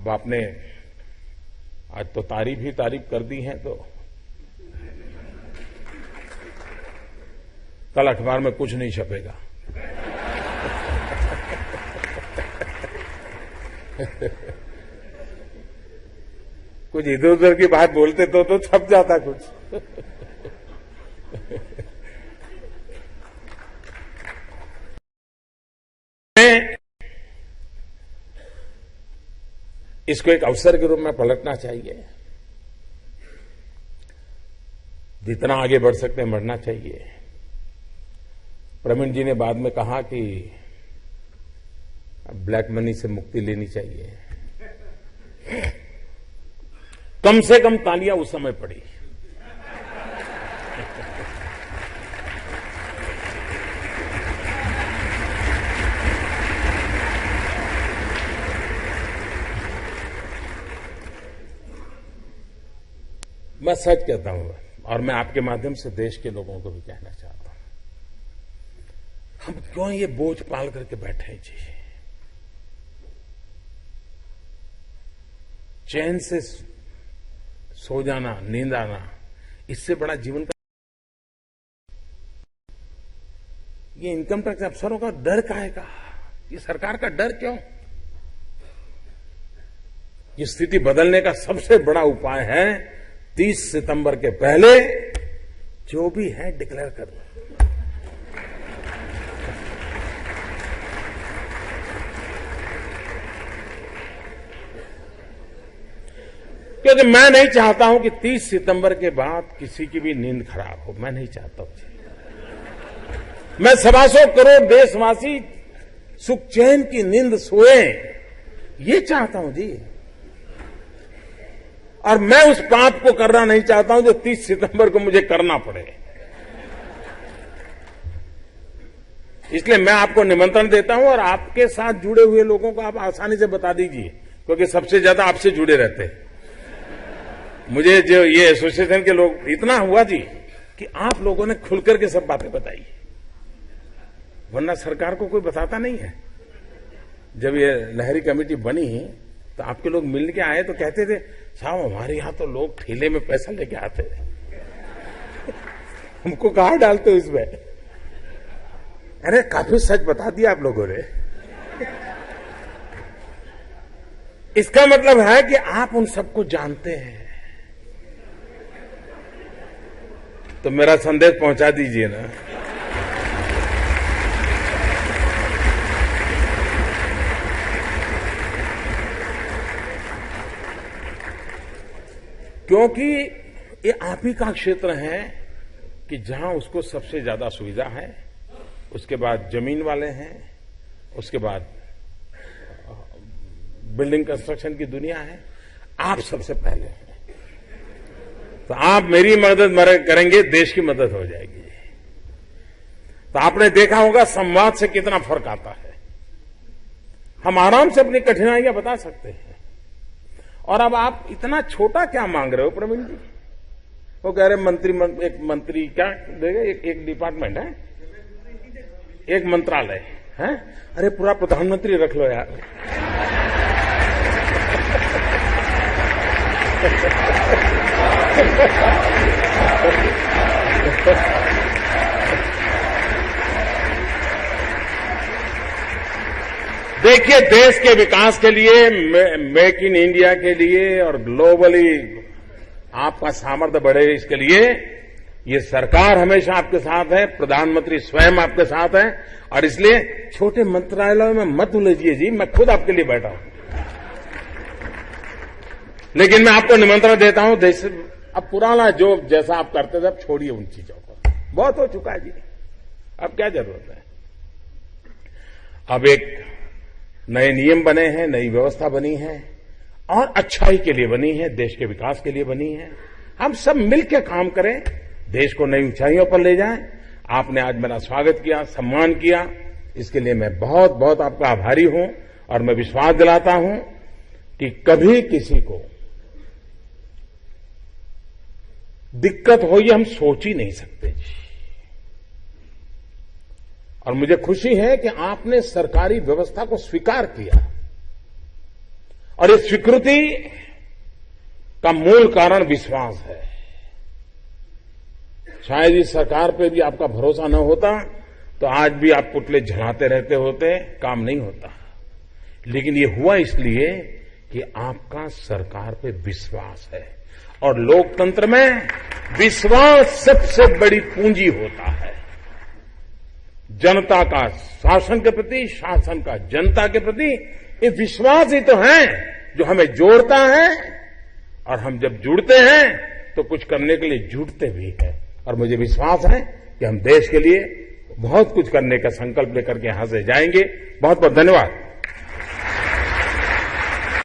अब आपने आज तो तारीफ ही तारीफ कर दी है, तो कल अखबार में कुछ नहीं छपेगा। कुछ इधर उधर की बात बोलते तो छप जाता कुछ। इसको एक अवसर के रूप में पलटना चाहिए। जितना आगे बढ़ सकते हैं बढ़ना चाहिए। प्रवीण जी ने बाद में कहा कि ब्लैक मनी से मुक्ति लेनी चाहिए। कम से कम तालियां उस समय पड़ी। मैं सच कहता हूं और मैं आपके माध्यम से देश के लोगों को भी कहना चाहता हूं, हम क्यों ये बोझ पाल करके बैठे हैं जी। चैन से सो जाना, नींद आना, इससे बड़ा जीवन का ये इनकम टैक्स अफसरों का डर काहे का, ये सरकार का डर क्यों। ये स्थिति बदलने का सबसे बड़ा उपाय है 30 सितंबर के पहले जो भी है डिक्लेयर कर दो। क्योंकि मैं नहीं चाहता हूं कि 30 सितंबर के बाद किसी की भी नींद खराब हो। मैं नहीं चाहता हूं। मैं 125 करोड़ देशवासी सुख चैन की नींद सोए, ये चाहता हूं जी। और मैं उस पाप को करना नहीं चाहता हूं जो 30 सितंबर को मुझे करना पड़े। इसलिए मैं आपको निमंत्रण देता हूं और आपके साथ जुड़े हुए लोगों को आप आसानी से बता दीजिए, क्योंकि सबसे ज्यादा आपसे जुड़े रहते हैं। मुझे जो ये एसोसिएशन के लोग, इतना हुआ जी कि आप लोगों ने खुलकर के सब बातें बताई, वरना सरकार को कोई बताता नहीं है। जब ये लहरी कमेटी बनी तो आपके लोग मिल के आए तो कहते थे, साहब हमारे यहां तो लोग ठेले में पैसा लेके आते थे, हमको कहां डालते हो इसमें। अरे काफी सच बता दिया आप लोगों ने। इसका मतलब है कि आप उन सबको जानते हैं। तो मेरा संदेश पहुंचा दीजिए ना। क्योंकि ये आप ही का क्षेत्र है कि जहां उसको सबसे ज्यादा सुविधा है, उसके बाद जमीन वाले हैं, उसके बाद बिल्डिंग कंस्ट्रक्शन की दुनिया है, आप सबसे पहले हैं। तो आप मेरी मदद करेंगे, देश की मदद हो जाएगी। तो आपने देखा होगा संवाद से कितना फर्क आता है। हम आराम से अपनी कठिनाइयां बता सकते हैं। और अब आप इतना छोटा क्या मांग रहे हो प्रवीण जी? वो कह रहे एक मंत्री क्या देगा, एक डिपार्टमेंट है, एक मंत्रालय है। अरे पूरा प्रधानमंत्री रख लो यार। देखिए, देश के विकास के लिए, मेक इन इंडिया के लिए और ग्लोबली आपका सामर्थ्य बढ़े, इसके लिए ये सरकार हमेशा आपके साथ है, प्रधानमंत्री स्वयं आपके साथ है। और इसलिए छोटे मंत्रालयों में मत उलझिए जी, मैं खुद आपके लिए बैठा हूं। लेकिन मैं आपको निमंत्रण देता हूं, देश अब पुराना जो जैसा आप करते थे अब छोड़िए उन चीजों को, बहुत हो चुका है जी। अब क्या जरूरत है? अब एक नए नियम बने हैं, नई व्यवस्था बनी है और अच्छाई के लिए बनी है, देश के विकास के लिए बनी है। हम सब मिलकर काम करें, देश को नई ऊंचाइयों पर ले जाएं। आपने आज मेरा स्वागत किया, सम्मान किया, इसके लिए मैं बहुत बहुत आपका आभारी हूं। और मैं विश्वास दिलाता हूं कि कभी किसी को दिक्कत हो ये हम सोच ही नहीं सकते जी। और मुझे खुशी है कि आपने सरकारी व्यवस्था को स्वीकार किया और इस स्वीकृति का मूल कारण विश्वास है। शायद इस सरकार पे भी आपका भरोसा न होता तो आज भी आप पुतले झलाते रहते होते, काम नहीं होता। लेकिन ये हुआ इसलिए कि आपका सरकार पे विश्वास है, और लोकतंत्र में विश्वास सबसे बड़ी पूंजी होता है। जनता का शासन के प्रति, शासन का जनता के प्रति, ये विश्वास ही तो है जो हमें जोड़ता है, और हम जब जुड़ते हैं तो कुछ करने के लिए जुटते भी हैं। और मुझे विश्वास है कि हम देश के लिए बहुत कुछ करने का संकल्प लेकर के यहां से जाएंगे। बहुत बहुत धन्यवाद।